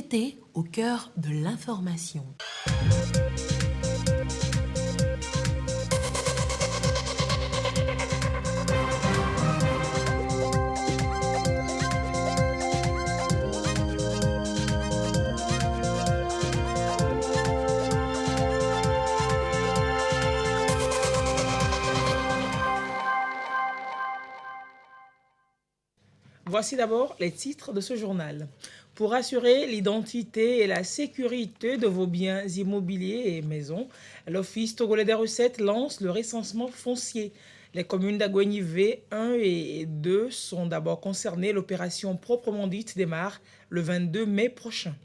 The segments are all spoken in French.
L'été au cœur de l'information. Voici d'abord les titres de ce journal. Pour assurer l'identité et la sécurité de vos biens immobiliers et maisons, l'Office togolais des recettes lance le recensement foncier. Les communes d'Aguenivé 1 et 2 sont d'abord concernées. L'opération proprement dite démarre le 22 mai prochain.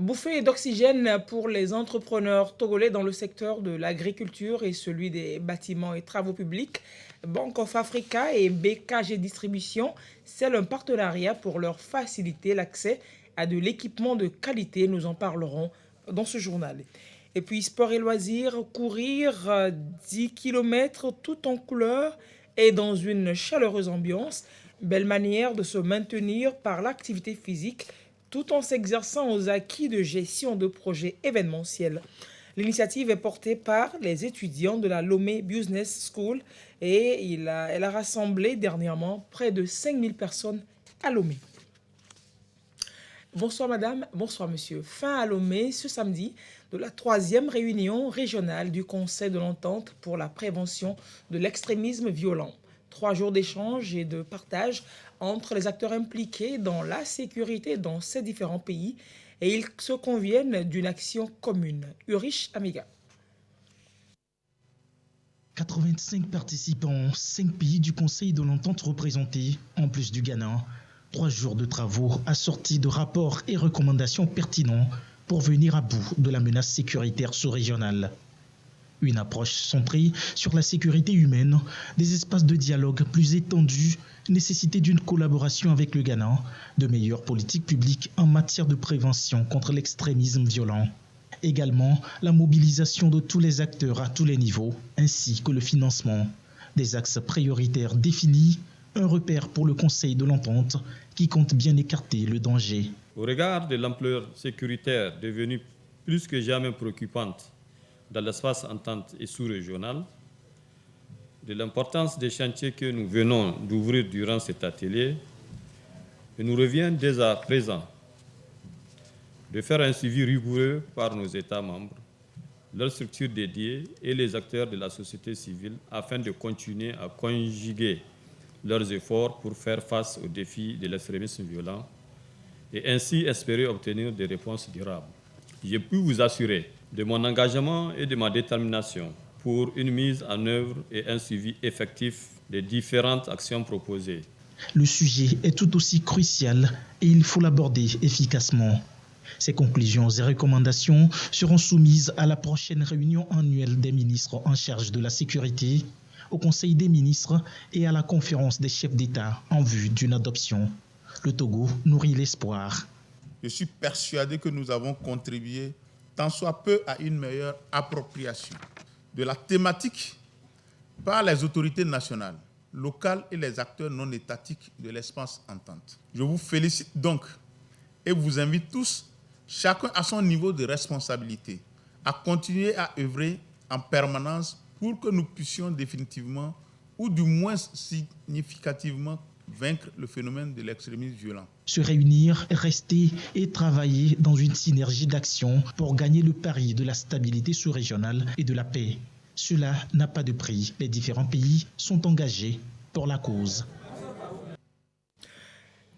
Bouffée d'oxygène pour les entrepreneurs togolais dans le secteur de l'agriculture et celui des bâtiments et travaux publics. Bank of Africa et BKG Distribution scellent un partenariat pour leur faciliter l'accès à de l'équipement de qualité. Nous en parlerons dans ce journal. Et puis sport et loisirs, courir 10 km tout en couleur et dans une chaleureuse ambiance. Belle manière de se maintenir par l'activité physique tout en s'exerçant aux acquis de gestion de projets événementiels. L'initiative est portée par les étudiants de la Lomé Business School et elle a rassemblé dernièrement près de 5000 personnes à Lomé. Bonsoir madame, bonsoir monsieur. Fin à Lomé ce samedi de la 3e réunion régionale du Conseil de l'entente pour la prévention de l'extrémisme violent. 3 jours d'échange et de partage entre les acteurs impliqués dans la sécurité dans ces différents pays et ils se conviennent d'une action commune. Urich Amiga. 85 participants, 5 pays du Conseil de l'entente représentés, en plus du Ghana. 3 jours de travaux assortis de rapports et recommandations pertinents pour venir à bout de la menace sécuritaire sous-régionale. Une approche centrée sur la sécurité humaine, des espaces de dialogue plus étendus, nécessité d'une collaboration avec le Ghana, de meilleures politiques publiques en matière de prévention contre l'extrémisme violent. Également, la mobilisation de tous les acteurs à tous les niveaux, ainsi que le financement. Des axes prioritaires définis, un repère pour le Conseil de l'entente qui compte bien écarter le danger. Au regard de l'ampleur sécuritaire devenue plus que jamais préoccupante dans l'espace entente et sous-régional, de l'importance des chantiers que nous venons d'ouvrir durant cet atelier, il nous revient dès à présent de faire un suivi rigoureux par nos États membres, leurs structures dédiées et les acteurs de la société civile afin de continuer à conjuguer leurs efforts pour faire face aux défis de l'extrémisme violent et ainsi espérer obtenir des réponses durables. Je puis vous assurer de mon engagement et de ma détermination pour une mise en œuvre et un suivi effectif des différentes actions proposées. Le sujet est tout aussi crucial et il faut l'aborder efficacement. Ces conclusions et recommandations seront soumises à la prochaine réunion annuelle des ministres en charge de la sécurité, au Conseil des ministres et à la conférence des chefs d'État en vue d'une adoption. Le Togo nourrit l'espoir. Je suis persuadé que nous avons contribué tant soit peu à une meilleure appropriation de la thématique par les autorités nationales, locales et les acteurs non étatiques de l'espace entente. Je vous félicite donc et vous invite tous, chacun à son niveau de responsabilité, à continuer à œuvrer en permanence pour que nous puissions définitivement, ou du moins significativement, vaincre le phénomène de l'extrémisme violent. Se réunir, rester et travailler dans une synergie d'action pour gagner le pari de la stabilité sous-régionale et de la paix. Cela n'a pas de prix. Les différents pays sont engagés pour la cause.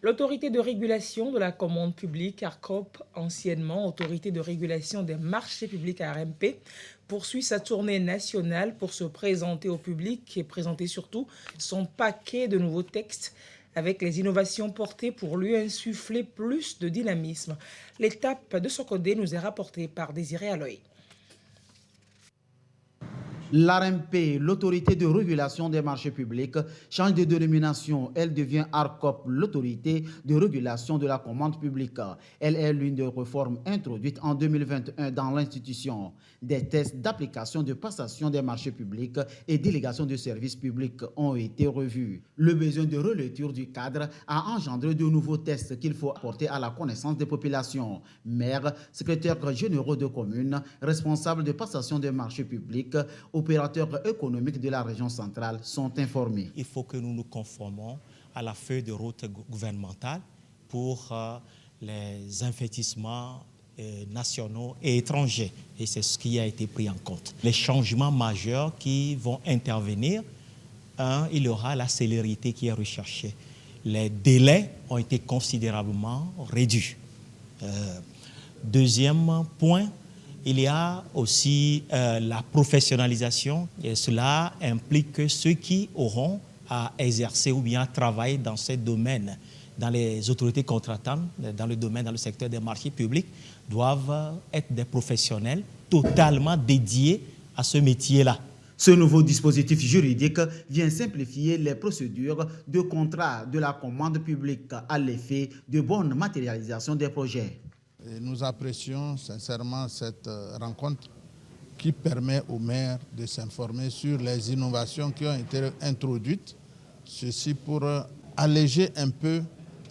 L'autorité de régulation de la commande publique, ARCOP, anciennement autorité de régulation des marchés publics ARMP, poursuit sa tournée nationale pour se présenter au public et présenter surtout son paquet de nouveaux textes avec les innovations portées pour lui insuffler plus de dynamisme. L'étape de son côté nous est rapportée par Désiré Aloy. L'ARMP, l'autorité de régulation des marchés publics, change de dénomination. Elle devient ARCOP, l'autorité de régulation de la commande publique. Elle est l'une des réformes introduites en 2021 dans l'institution. Des tests d'application de passation des marchés publics et délégation de services publics ont été revus. Le besoin de relecture du cadre a engendré de nouveaux tests qu'il faut apporter à la connaissance des populations. Maires, secrétaires généraux de communes, responsables de passation des marchés publics, opérateurs économiques de la région centrale sont informés. Il faut que nous nous conformons à la feuille de route gouvernementale pour les investissements nationaux et étrangers. Et c'est ce qui a été pris en compte. Les changements majeurs qui vont intervenir, il y aura la célérité qui est recherchée. Les délais ont été considérablement réduits. Deuxième point, il y a aussi la professionnalisation et cela implique que ceux qui auront à exercer ou bien à travailler dans ces domaines, dans les autorités contractantes, dans le secteur des marchés publics, doivent être des professionnels totalement dédiés à ce métier-là. Ce nouveau dispositif juridique vient simplifier les procédures de contrat de la commande publique à l'effet de bonne matérialisation des projets. Et nous apprécions sincèrement cette rencontre qui permet aux maires de s'informer sur les innovations qui ont été introduites, ceci pour alléger un peu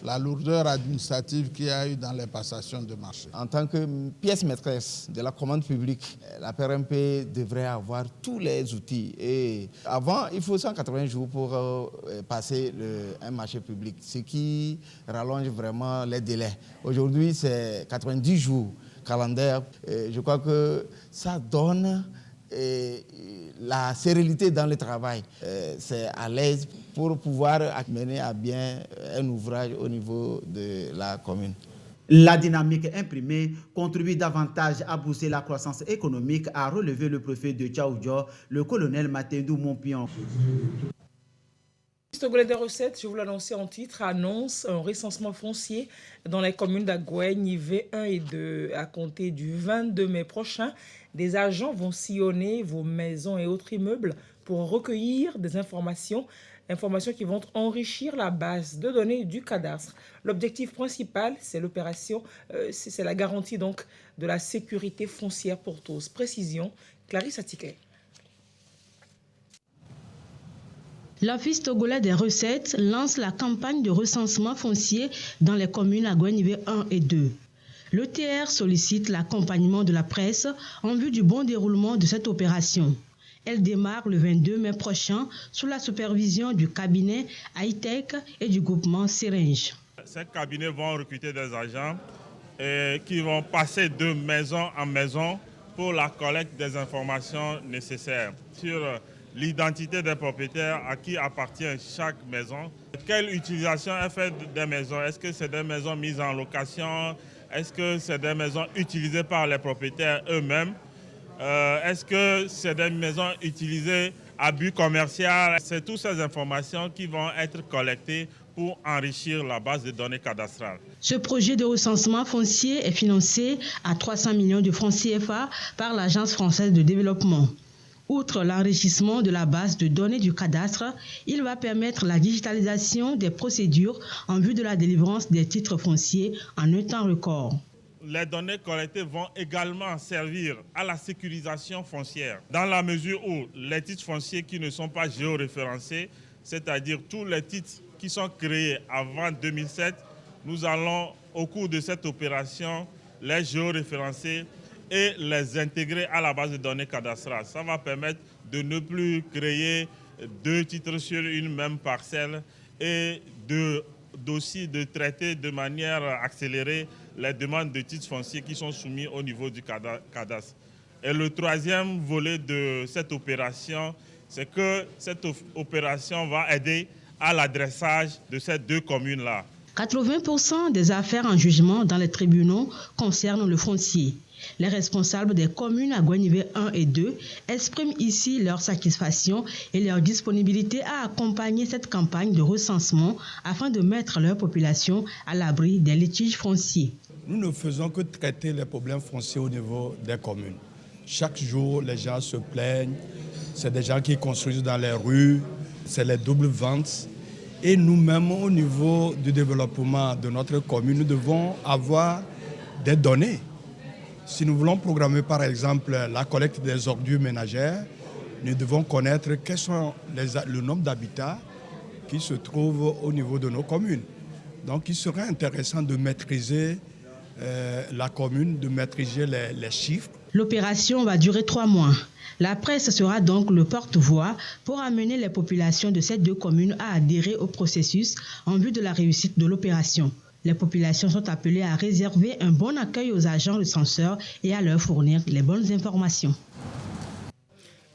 la lourdeur administrative qu'il y a eu dans les passations de marché. En tant que pièce maîtresse de la commande publique, la PRMP devrait avoir tous les outils. Et avant, il faut 180 jours pour passer un marché public, ce qui rallonge vraiment les délais. Aujourd'hui, c'est 90 jours calendaire. Et je crois que ça donne la sérénité dans le travail. C'est à l'aise pour pouvoir mener à bien un ouvrage au niveau de la commune. La dynamique imprimée contribue davantage à booster la croissance économique, a relevé le préfet de Tchaoudjo, le colonel Matendou Mompion. Le ministre des Recettes, je vous l'annonçais en titre, annonce un recensement foncier dans les communes d'Agoué, Nivé 1 et 2. À compter du 22 mai prochain, des agents vont sillonner vos maisons et autres immeubles pour recueillir des informations qui vont enrichir la base de données du cadastre. L'objectif principal, c'est l'opération, c'est la garantie donc de la sécurité foncière pour tous. Précision, Clarisse Atiquet. L'Office togolais des recettes lance la campagne de recensement foncier dans les communes Agoué Nivé 1 et 2. L'ETR sollicite l'accompagnement de la presse en vue du bon déroulement de cette opération. Elle démarre le 22 mai prochain sous la supervision du cabinet Hightech et du groupement Syringe. Ces cabinets vont recruter des agents qui vont passer de maison en maison pour la collecte des informations nécessaires sur l'identité des propriétaires, à qui appartient chaque maison. Quelle utilisation est faite des maisons? Est-ce que c'est des maisons mises en location? Est-ce que c'est des maisons utilisées par les propriétaires eux-mêmes? Est-ce que c'est des maisons utilisées à but commercial? C'est toutes ces informations qui vont être collectées pour enrichir la base de données cadastrales. Ce projet de recensement foncier est financé à 300 millions de francs CFA par l'Agence française de développement. Outre l'enrichissement de la base de données du cadastre, il va permettre la digitalisation des procédures en vue de la délivrance des titres fonciers en un temps record. Les données collectées vont également servir à la sécurisation foncière, dans la mesure où les titres fonciers qui ne sont pas géoréférencés, c'est-à-dire tous les titres qui sont créés avant 2007, nous allons, au cours de cette opération, les géoréférencer et les intégrer à la base de données cadastrales. Ça va permettre de ne plus créer 2 titres sur une même parcelle et aussi de traiter de manière accélérée les demandes de titres fonciers qui sont soumis au niveau du cadastre. Et le troisième volet de cette opération, c'est que cette opération va aider à l'adressage de ces 2 communes-là. 80% des affaires en jugement dans les tribunaux concernent le foncier. Les responsables des communes Agoué Nivé 1 et 2 expriment ici leur satisfaction et leur disponibilité à accompagner cette campagne de recensement afin de mettre leur population à l'abri des litiges fonciers. Nous ne faisons que traiter les problèmes fonciers au niveau des communes. Chaque jour, les gens se plaignent. C'est des gens qui construisent dans les rues. C'est les doubles ventes. Et nous-mêmes, au niveau du développement de notre commune, nous devons avoir des données. Si nous voulons programmer, par exemple, la collecte des ordures ménagères, nous devons connaître quels sont le nombre d'habitats qui se trouvent au niveau de nos communes. Donc, il serait intéressant de maîtriser la commune, de maîtriser les chiffres. L'opération va durer 3 mois. La presse sera donc le porte-voix pour amener les populations de ces 2 communes à adhérer au processus en vue de la réussite de l'opération. Les populations sont appelées à réserver un bon accueil aux agents recenseurs et à leur fournir les bonnes informations.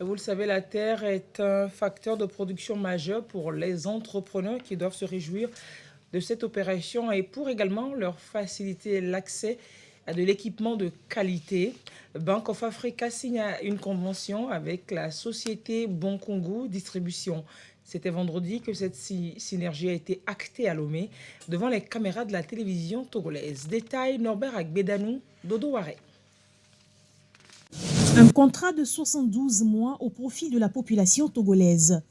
Vous le savez, la terre est un facteur de production majeur pour les entrepreneurs qui doivent se réjouir de cette opération et pour également leur faciliter l'accès à de l'équipement de qualité. Bank of Africa signe une convention avec la société Bonkongu Distribution. C'était vendredi que cette synergie a été actée à Lomé devant les caméras de la télévision togolaise. Détail Norbert Agbedanou, Dodo Waré. Un contrat de 72 mois au profit de la population togolaise.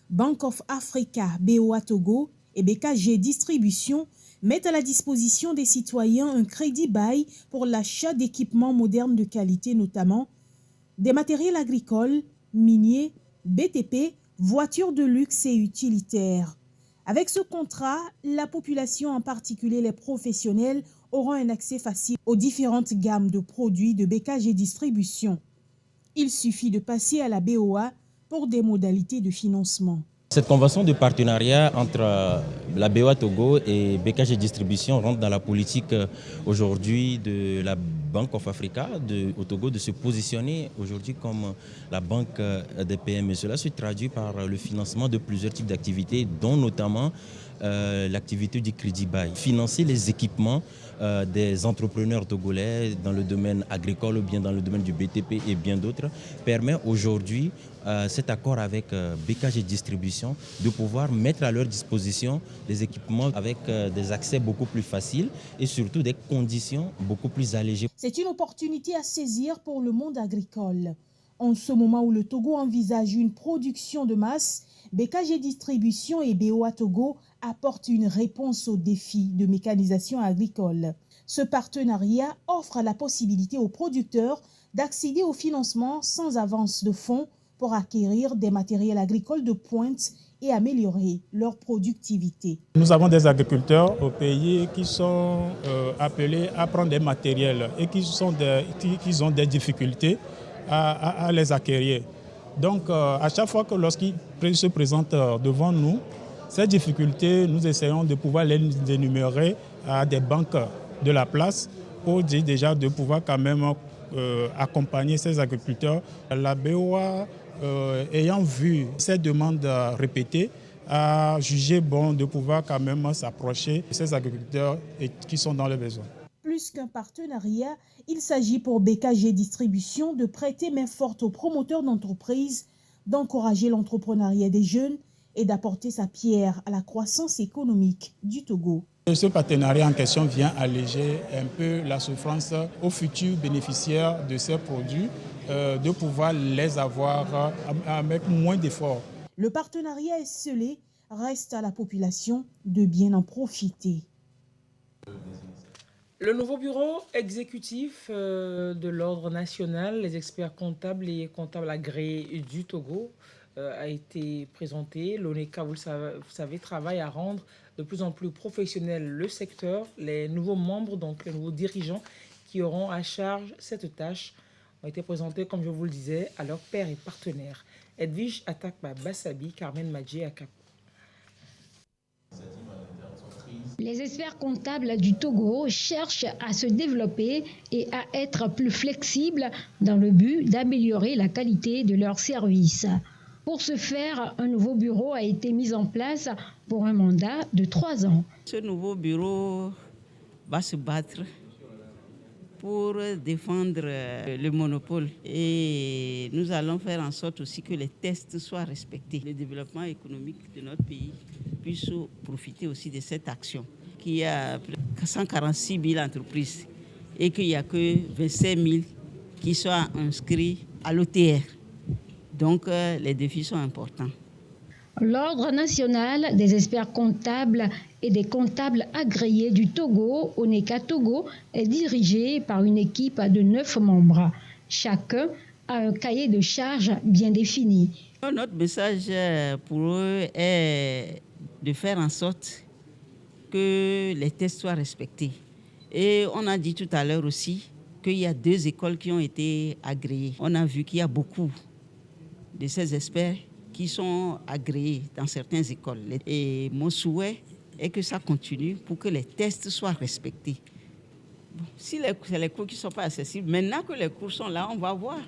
Bank of Africa, BOA Togo et BKG Distribution mettent à la disposition des citoyens un crédit bail pour l'achat d'équipements modernes de qualité, notamment des matériels agricoles, miniers, BTP, voitures de luxe et utilitaires. Avec ce contrat, la population, en particulier les professionnels, auront un accès facile aux différentes gammes de produits de BKG Distribution. Il suffit de passer à la BOA pour des modalités de financement. Cette convention de partenariat entre la BOA Togo et BKG Distribution rentre dans la politique aujourd'hui de la Bank of Africa au Togo de se positionner aujourd'hui comme la banque des PME. Cela se traduit par le financement de plusieurs types d'activités, dont notamment l'activité du crédit bail. Financer les équipements des entrepreneurs togolais dans le domaine agricole ou bien dans le domaine du BTP et bien d'autres permet aujourd'hui cet accord avec BKG Distribution de pouvoir mettre à leur disposition des équipements avec des accès beaucoup plus faciles et surtout des conditions beaucoup plus allégées. C'est une opportunité à saisir pour le monde agricole. En ce moment où le Togo envisage une production de masse, BKG Distribution et BOA Togo apportent une réponse aux défis de mécanisation agricole. Ce partenariat offre la possibilité aux producteurs d'accéder au financement sans avance de fonds pour acquérir des matériels agricoles de pointe et améliorer leur productivité. Nous avons des agriculteurs au pays qui sont appelés à prendre des matériels et qui ont des difficultés à les acquérir. Donc à chaque fois que lorsqu'ils se présentent devant nous, ces difficultés, nous essayons de pouvoir les énumérer à des banques de la place pour dire déjà de pouvoir quand même accompagner ces agriculteurs. La BOA, ayant vu ces demandes répétées, a jugé bon de pouvoir quand même s'approcher de ces agriculteurs qui sont dans le besoin. Plus qu'un partenariat, il s'agit pour BKG Distribution de prêter main forte aux promoteurs d'entreprises, d'encourager l'entrepreneuriat des jeunes et d'apporter sa pierre à la croissance économique du Togo. Ce partenariat en question vient alléger un peu la souffrance aux futurs bénéficiaires de ces produits, de pouvoir les avoir avec moins d'efforts. Le partenariat est scellé, reste à la population de bien en profiter. Le nouveau bureau exécutif de l'ordre national, les experts comptables et comptables agréés du Togo a été présenté. L'ONECA, vous le savez, travaille à rendre de plus en plus professionnel le secteur. Les nouveaux membres, donc les nouveaux dirigeants qui auront à charge cette tâche, ont été présentés, comme je vous le disais, à leurs pairs et partenaires. Edwige Atakba Bassabi, Carmen Madjé à Cap. Les experts comptables du Togo cherchent à se développer et à être plus flexibles dans le but d'améliorer la qualité de leurs services. Pour ce faire, un nouveau bureau a été mis en place pour un mandat de 3 ans. Ce nouveau bureau va se battre pour défendre le monopole et nous allons faire en sorte aussi que les tests soient respectés. Le développement économique de notre pays puisse profiter aussi de cette action. Qu'il y a 146 000 entreprises et qu'il n'y a que 25 000 qui soient inscrits à l'OTR. Donc, les défis sont importants. L'Ordre national des experts comptables et des comptables agréés du Togo, ONECA Togo, est dirigé par une équipe de 9 membres. Chacun a un cahier de charges bien défini. Notre message pour eux est de faire en sorte que les tests soient respectés. Et on a dit tout à l'heure aussi qu'il y a 2 écoles qui ont été agréées. On a vu qu'il y a beaucoup de ces experts qui sont agréés dans certaines écoles. Et mon souhait est que ça continue pour que les tests soient respectés. Bon, si c'est les cours qui ne sont pas accessibles, maintenant que les cours sont là, on va voir.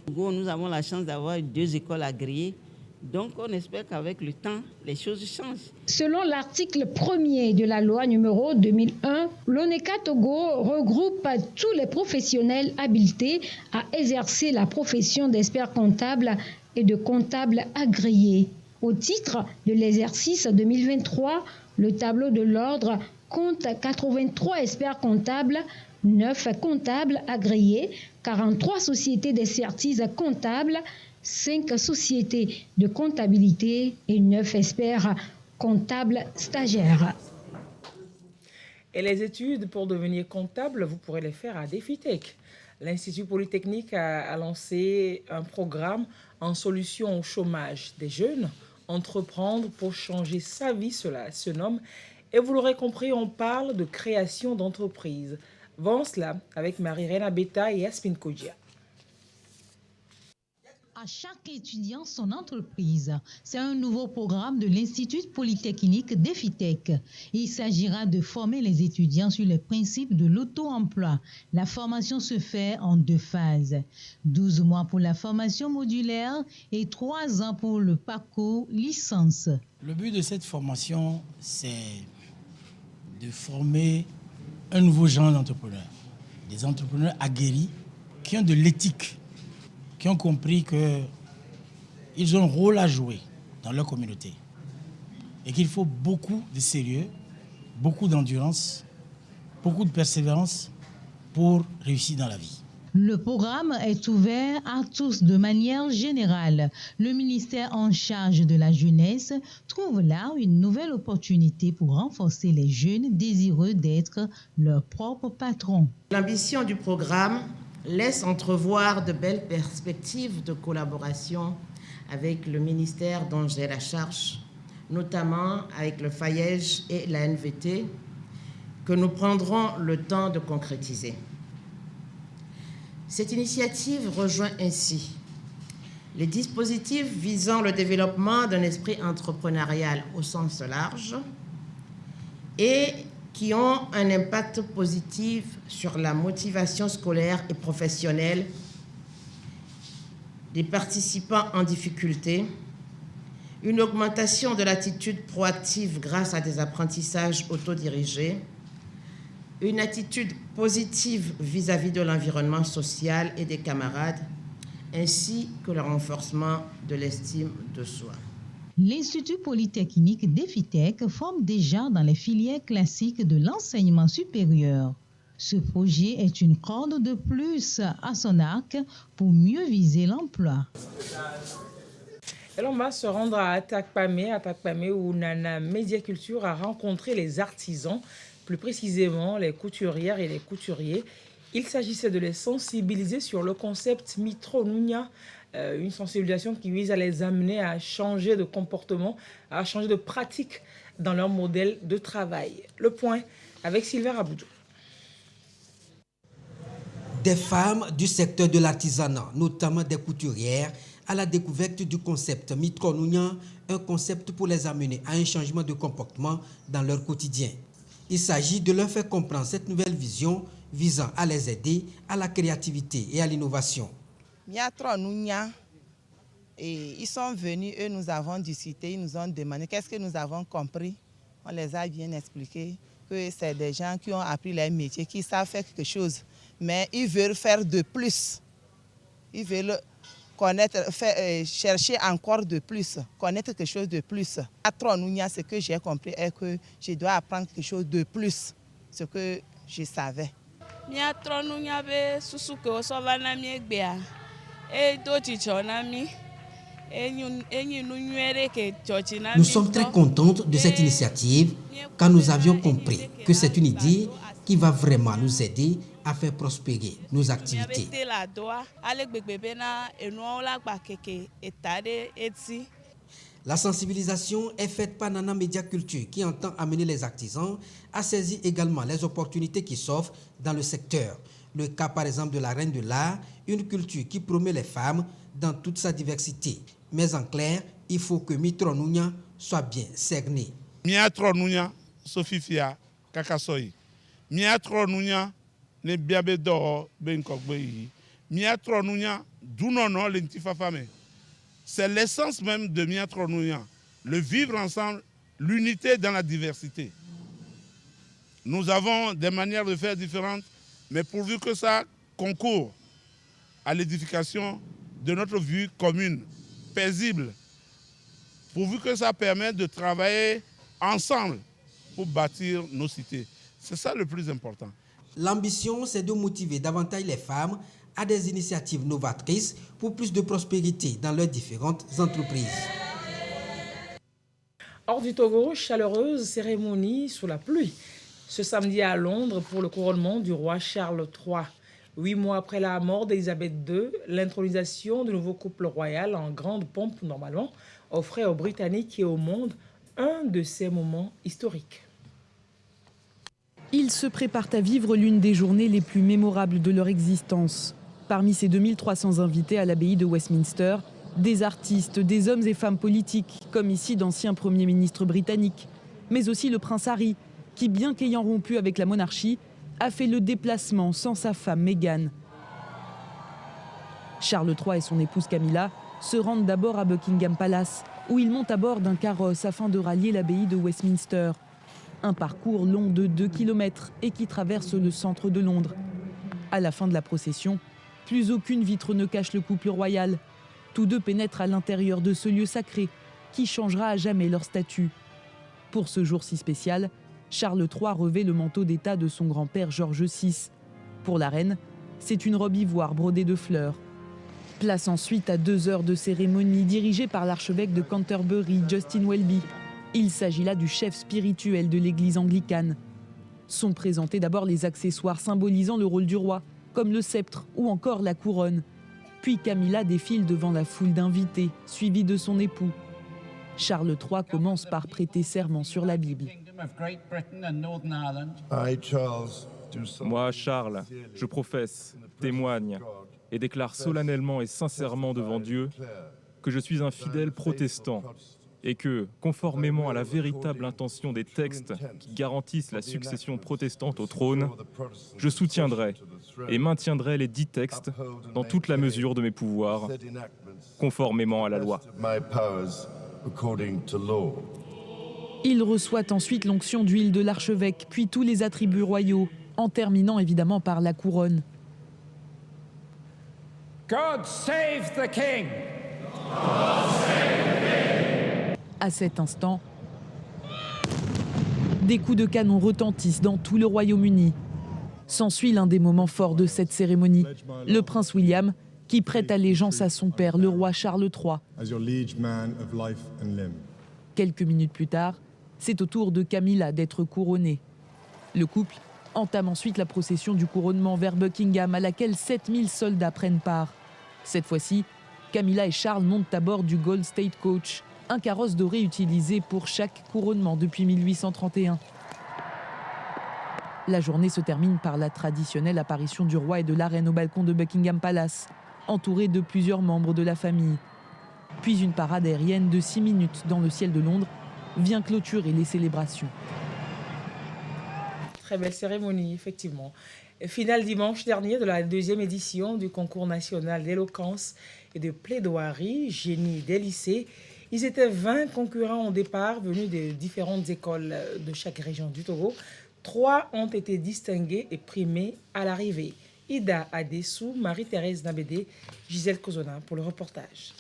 Nous avons la chance d'avoir 2 écoles agréées. Donc on espère qu'avec le temps, les choses changent. Selon l'article 1er de la loi numéro 2001, l'ONECA Togo regroupe tous les professionnels habilités à exercer la profession d'expert comptable et de comptable agréé. Au titre de l'exercice 2023, le tableau de l'ordre compte 83 experts comptables, 9 comptables agréés, 43 sociétés d'expertise comptable, 5 sociétés de comptabilité et 9 experts comptables stagiaires. Et les études pour devenir comptable, vous pourrez les faire à DefiTech. L'Institut Polytechnique a lancé un programme en solution au chômage des jeunes. Entreprendre pour changer sa vie, cela se nomme. Et vous l'aurez compris, on parle de création d'entreprise. Voyons cela avec Marie-Reine Abeta et Yasmine Kodja. À chaque étudiant son entreprise. C'est un nouveau programme de l'Institut Polytechnique DefiTech. Il s'agira de former les étudiants sur les principes de l'auto-emploi. La formation se fait en 2 phases. 12 mois pour la formation modulaire et 3 ans pour le parcours licence. Le but de cette formation, c'est de former un nouveau genre d'entrepreneurs. Des entrepreneurs aguerris qui ont de l'éthique, qui ont compris qu'ils ont un rôle à jouer dans leur communauté et qu'il faut beaucoup de sérieux, beaucoup d'endurance, beaucoup de persévérance pour réussir dans la vie. Le programme est ouvert à tous de manière générale. Le ministère en charge de la jeunesse trouve là une nouvelle opportunité pour renforcer les jeunes désireux d'être leurs propres patrons. L'ambition du programme laisse entrevoir de belles perspectives de collaboration avec le ministère dont j'ai la charge, notamment avec le FAYEJ et la NVT, que nous prendrons le temps de concrétiser. Cette initiative rejoint ainsi les dispositifs visant le développement d'un esprit entrepreneurial au sens large et qui ont un impact positif sur la motivation scolaire et professionnelle des participants en difficulté, une augmentation de l'attitude proactive grâce à des apprentissages autodirigés, une attitude positive vis-à-vis de l'environnement social et des camarades, ainsi que le renforcement de l'estime de soi. L'Institut Polytechnique DefiTech forme déjà dans les filières classiques de l'enseignement supérieur. Ce projet est une corde de plus à son arc pour mieux viser l'emploi. Et on va se rendre à Atakpamé où Nana Médiaculture a rencontré les artisans, plus précisément les couturières et les couturiers. Il s'agissait de les sensibiliser sur le concept Mitro Nunya, une sensibilisation qui vise à les amener à changer de comportement, à changer de pratique dans leur modèle de travail. Le point avec Sylvain Raboudou. Des femmes du secteur de l'artisanat, notamment des couturières, à la découverte du concept Mitro Nunya, un concept pour les amener à un changement de comportement dans leur quotidien. Il s'agit de leur faire comprendre cette nouvelle vision visant à les aider à la créativité et à l'innovation. Et ils sont venus, eux, nous avons discuté, ils nous ont demandé qu'est-ce que nous avons compris. On les a bien expliqué que c'est des gens qui ont appris leur métier, qui savent faire quelque chose, mais ils veulent faire de plus. Ils veulent connaître, chercher encore de plus, connaître quelque chose de plus. À Tronunia, ce que j'ai compris est que je dois apprendre quelque chose de plus, ce que je savais. Nous sommes très contentes de cette initiative car nous avions compris que c'est une idée qui va vraiment nous aider à faire prospérer nos activités. La sensibilisation est faite par Nana Media Culture qui entend amener les artisans à saisir également les opportunités qui s'offrent dans le secteur. Le cas par exemple de la Reine de l'Art, une culture qui promeut les femmes dans toute sa diversité. Mais en clair, il faut que Mitro Nunya soit bien cerné. Mitro Nunya, Sofifia, Kakasoy. Mitro Nunya, ne biabe do benkogbeyi. Mitro Nunya, dunono lentifa fame. C'est l'essence même de Mitro Nunya. Le vivre ensemble, l'unité dans la diversité. Nous avons des manières de faire différentes, mais pourvu que ça concourt à l'édification de notre vie commune, paisible, pourvu que ça permette de travailler ensemble pour bâtir nos cités. C'est ça le plus important. L'ambition, c'est de motiver davantage les femmes à des initiatives novatrices pour plus de prospérité dans leurs différentes entreprises. Hors du Togo, chaleureuse cérémonie sous la pluie. Ce samedi à Londres pour le couronnement du roi Charles III. 8 mois après la mort d'Élisabeth II, l'intronisation du nouveau couple royal en grande pompe normalement offrait aux Britanniques et au monde un de ces moments historiques. Ils se préparent à vivre l'une des journées les plus mémorables de leur existence. Parmi ces 2300 invités à l'abbaye de Westminster, des artistes, des hommes et femmes politiques, comme ici d'anciens premiers ministres britanniques, mais aussi le prince Harry, qui, bien qu'ayant rompu avec la monarchie, a fait le déplacement sans sa femme Meghan. Charles III et son épouse Camilla se rendent d'abord à Buckingham Palace, où ils montent à bord d'un carrosse afin de rallier l'abbaye de Westminster. Un parcours long de 2 km et qui traverse le centre de Londres. À la fin de la procession, plus aucune vitre ne cache le couple royal. Tous deux pénètrent à l'intérieur de ce lieu sacré qui changera à jamais leur statut. Pour ce jour si spécial, Charles III revêt le manteau d'État de son grand-père George VI. Pour la reine, c'est une robe ivoire brodée de fleurs. Place ensuite à 2 heures de cérémonie dirigée par l'archevêque de Canterbury, Justin Welby. Il s'agit là du chef spirituel de l'église anglicane. Sont présentés d'abord les accessoires symbolisant le rôle du roi, comme le sceptre ou encore la couronne. Puis Camilla défile devant la foule d'invités, suivie de son époux. Charles III commence par prêter serment sur la Bible. Moi, Charles, je professe, témoigne et déclare solennellement et sincèrement devant Dieu que je suis un fidèle protestant et que, conformément à la véritable intention des textes qui garantissent la succession protestante au trône, je soutiendrai et maintiendrai les 10 textes dans toute la mesure de mes pouvoirs, conformément à la loi. Il reçoit ensuite l'onction d'huile de l'archevêque, puis tous les attributs royaux, en terminant évidemment par la couronne. God save the King! À cet instant, des coups de canon retentissent dans tout le Royaume-Uni. S'ensuit l'un des moments forts de cette cérémonie, le prince William, qui prête allégeance à son père, le roi Charles III. Quelques minutes plus tard, c'est au tour de Camilla d'être couronnée. Le couple entame ensuite la procession du couronnement vers Buckingham, à laquelle 7000 soldats prennent part. Cette fois-ci, Camilla et Charles montent à bord du Gold State Coach, un carrosse doré utilisé pour chaque couronnement depuis 1831. La journée se termine par la traditionnelle apparition du roi et de la reine au balcon de Buckingham Palace, entourés de plusieurs membres de la famille. Puis une parade aérienne de 6 minutes dans le ciel de Londres vient clôturer les célébrations. Très belle cérémonie, effectivement. Finale dimanche dernier de la 2e édition du concours national d'éloquence et de plaidoirie, génie des lycées. Ils étaient 20 concurrents au départ, venus de différentes écoles de chaque région du Togo. 3 ont été distingués et primés à l'arrivée. Ida Adessou, Marie-Thérèse Nabédé, Gisèle Kozona pour le reportage.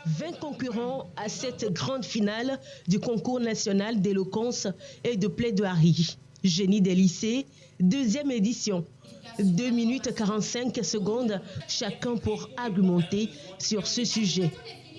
20 concurrents à cette grande finale du concours national d'éloquence et de plaidoirie. Génie des lycées, Deuxième édition. 2 minutes 45 secondes chacun pour argumenter sur ce sujet.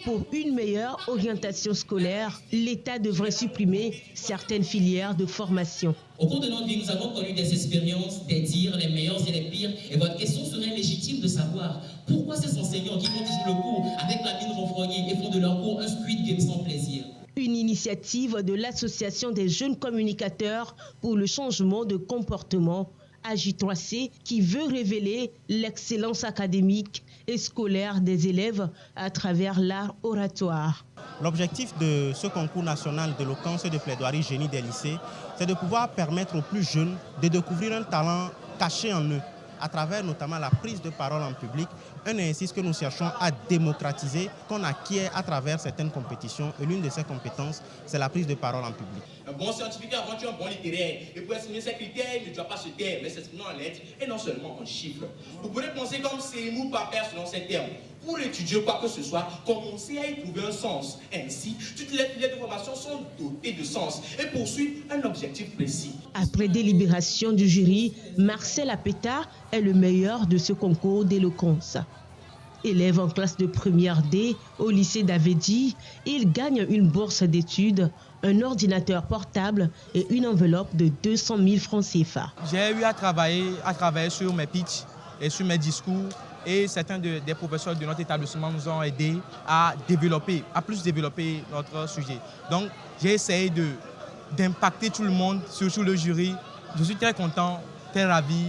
Pour une meilleure orientation scolaire, l'État devrait supprimer certaines filières de formation. Au cours de notre vie, nous avons connu des expériences, des dires, les meilleurs et les pires. Et votre question serait légitime de savoir pourquoi ces enseignants qui font toujours le cours avec la mine renfrognée et font de leur cours un Squid Game sans plaisir. Une initiative de l'Association des jeunes communicateurs pour le changement de comportement, AJ3C, qui veut révéler l'excellence académique et scolaire des élèves à travers l'art oratoire. L'objectif de ce concours national d'éloquence et de plaidoirie génie des lycées, c'est de pouvoir permettre aux plus jeunes de découvrir un talent caché en eux, à travers notamment la prise de parole en public, un exercice que nous cherchons à démocratiser, qu'on acquiert à travers certaines compétitions. Et l'une de ces compétences, c'est la prise de parole en public. Un bon scientifique avant tu es un bon littéraire. Et pour estimer ses critères, il ne doit pas se taire, mais s'exprimer en lettres et non seulement en chiffres. Vous pourrez penser comme Seymour Papert selon ces termes. Pour étudier quoi que ce soit, commencez à y trouver un sens. Ainsi, toutes les filières de formation sont dotées de sens et poursuivent un objectif précis. Après délibération du jury, Marcel Apeta est le meilleur de ce concours d'éloquence. Élève en classe de première D au lycée d'Avedi, il gagne une bourse d'études, un ordinateur portable et une enveloppe de 200 000 francs CFA. J'ai eu à travailler sur mes pitchs et sur mes discours. Et certains des professeurs de notre établissement nous ont aidés à plus développer notre sujet. Donc, j'ai essayé d'impacter tout le monde, surtout le jury. Je suis très content, très ravi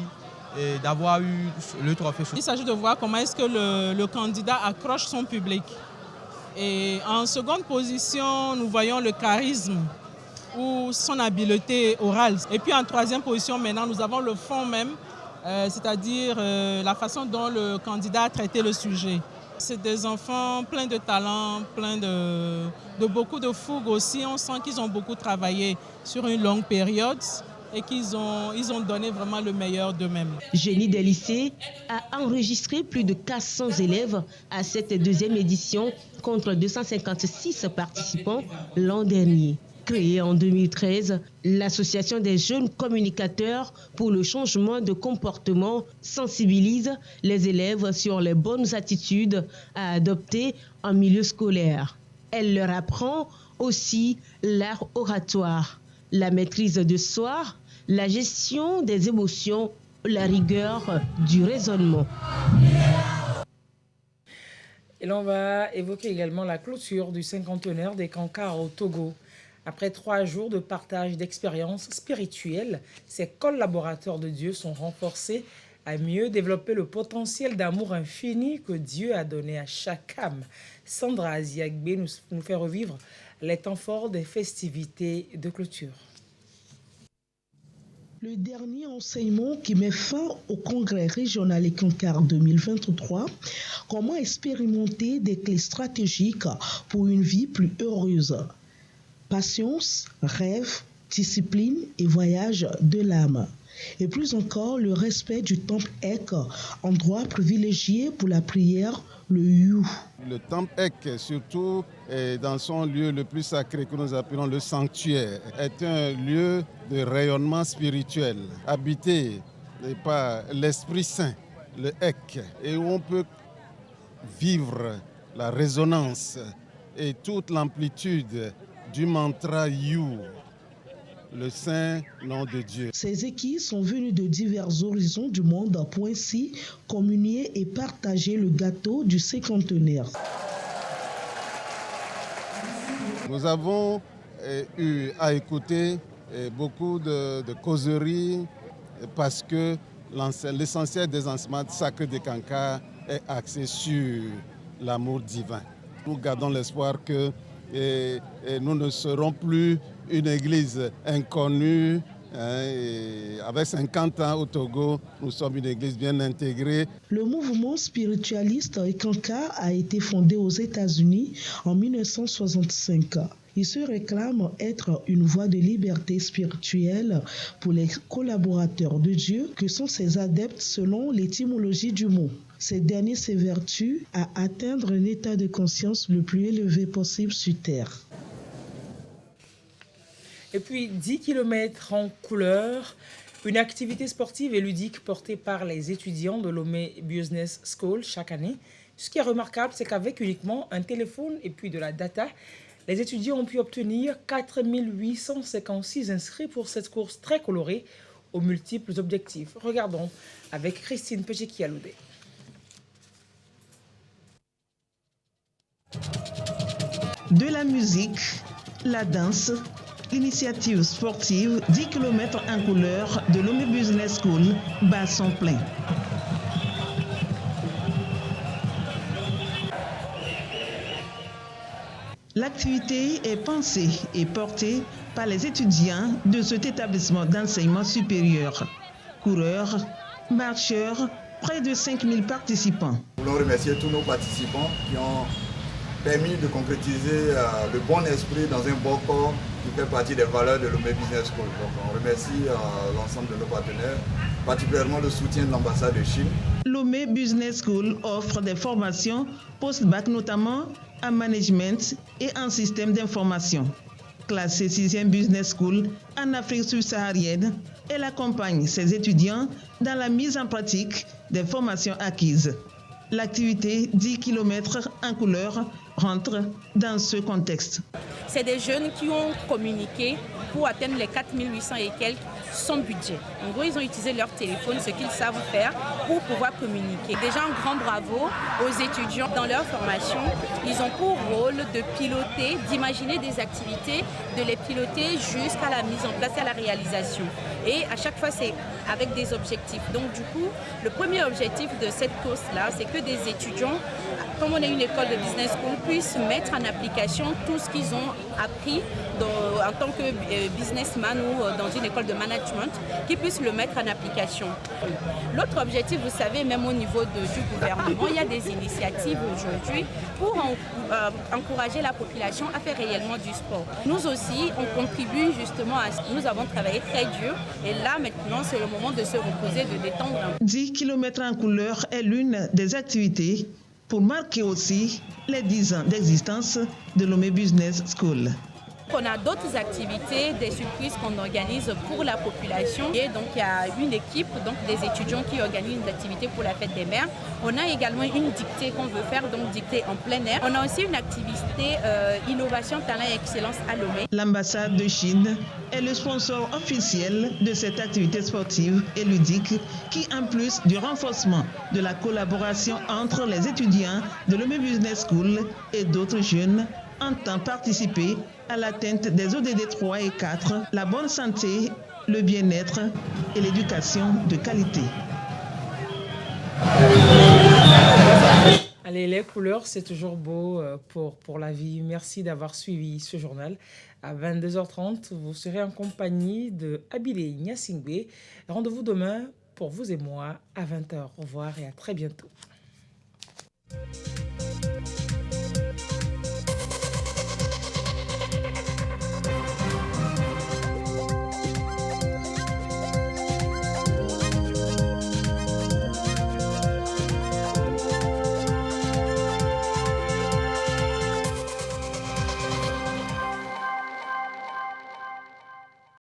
d'avoir eu le trophée. Il s'agit de voir comment est-ce que le candidat accroche son public. Et en seconde position, nous voyons le charisme ou son habileté orale. Et puis en troisième position, maintenant, nous avons le fond même. C'est-à-dire la façon dont le candidat a traité le sujet. C'est des enfants pleins de talent, pleins de beaucoup de fougue aussi. On sent qu'ils ont beaucoup travaillé sur une longue période et qu'ils ont donné vraiment le meilleur d'eux-mêmes. Génie des lycées a enregistré plus de 400 élèves à cette deuxième édition contre 256 participants l'an dernier. Créée en 2013, l'Association des jeunes communicateurs pour le changement de comportement sensibilise les élèves sur les bonnes attitudes à adopter en milieu scolaire. Elle leur apprend aussi l'art oratoire, la maîtrise de soi, la gestion des émotions, la rigueur du raisonnement. Et l'on va évoquer également la clôture du cinquantenaire des Cancars au Togo. Après 3 jours de partage d'expériences spirituelles, ces collaborateurs de Dieu sont renforcés à mieux développer le potentiel d'amour infini que Dieu a donné à chaque âme. Sandra Aziagbe nous fait revivre les temps forts des festivités de clôture. Le dernier enseignement qui met fin au congrès régional et Cancars 2023, comment expérimenter des clés stratégiques pour une vie plus heureuse. Patience, rêve, discipline et voyage de l'âme. Et plus encore, le respect du temple Ek, endroit privilégié pour la prière, le You. Le temple Ek, surtout dans son lieu le plus sacré que nous appelons le sanctuaire, est un lieu de rayonnement spirituel, habité par l'Esprit Saint, le Ek, et où on peut vivre la résonance et toute l'amplitude du mantra You, le saint nom de Dieu. Ces équipes sont venues de divers horizons du monde pour ainsi communier et partager le gâteau du cinquantenaire. Nous avons eu à écouter beaucoup de causeries parce que l'essentiel des enseignements sacrés des Cancars est axé sur l'amour divin. Nous gardons l'espoir que nous ne serons plus une église inconnue. Avec 50 ans au Togo, nous sommes une église bien intégrée. Le mouvement spiritualiste Cancars a été fondé aux États-Unis en 1965. Il se réclame être une voie de liberté spirituelle pour les collaborateurs de Dieu que sont ses adeptes selon l'étymologie du mot. Ces derniers s'évertuent à atteindre un état de conscience le plus élevé possible sur Terre. Et puis 10 km en couleur, Une activité sportive et ludique portée par les étudiants de Lomé Business School chaque année. Ce qui est remarquable, c'est qu'avec uniquement un téléphone et puis de la data, les étudiants ont pu obtenir 4 856 inscrits pour cette course très colorée aux multiples objectifs. Regardons avec Christine Pechekialoudé. De la musique, la danse, l'initiative sportive 10 km en couleur de Lomé Business School bat son plein. L'activité est pensée et portée par les étudiants de cet établissement d'enseignement supérieur. Coureurs, marcheurs, près de 5000 participants. Nous voulons remercier tous nos participants qui ont permis de concrétiser le bon esprit dans un bon corps qui fait partie des valeurs de Lomé Business School. Donc on remercie l'ensemble de nos partenaires, particulièrement le soutien de l'ambassade de Chine. Lomé Business School offre des formations post-bac notamment en management et en système d'information. Classée 6e Business School en Afrique subsaharienne, elle accompagne ses étudiants dans la mise en pratique des formations acquises. L'activité 10 km en couleur rentre dans ce contexte. C'est des jeunes qui ont communiqué pour atteindre les 4800 et quelques sans budget. En gros, ils ont utilisé leur téléphone, ce qu'ils savent faire, pour pouvoir communiquer. Déjà, un grand bravo aux étudiants dans leur formation. Ils ont pour rôle de piloter, d'imaginer des activités, de les piloter jusqu'à la mise en place et à la réalisation. Et à chaque fois, c'est avec des objectifs. Donc du coup, le premier objectif de cette course-là, c'est que des étudiants, comme on est une école de business school, puissent mettre en application tout ce qu'ils ont appris en tant que businessman ou dans une école de management, qu'ils puissent le mettre en application. L'autre objectif, vous savez, même au niveau du gouvernement, il y a des initiatives aujourd'hui pour encourager la population à faire réellement du sport. Nous aussi, on contribue justement à ce. Nous avons travaillé très dur et là, maintenant, c'est le moment de se reposer, de détendre un peu. 10 km en couleur est l'une des activités pour marquer aussi les 10 ans d'existence de Lomé Business School. On a d'autres activités, des surprises qu'on organise pour la population. Et donc, il y a une équipe des étudiants qui organisent une activité pour la fête des mères. On a également une dictée qu'on veut faire, donc dictée en plein air. On a aussi une activité innovation, talent et excellence à Lomé. L'ambassade de Chine est le sponsor officiel de cette activité sportive et ludique qui, en plus du renforcement de la collaboration entre les étudiants de Lomé Business School et d'autres jeunes, entend participer à l'atteinte des ODD 3 et 4, la bonne santé, le bien-être et l'éducation de qualité. Allez, les couleurs, c'est toujours beau pour la vie. Merci d'avoir suivi ce journal. À 22h30, vous serez en compagnie de Abilé Nyasingbe. Rendez-vous demain pour vous et moi à 20h. Au revoir et à très bientôt.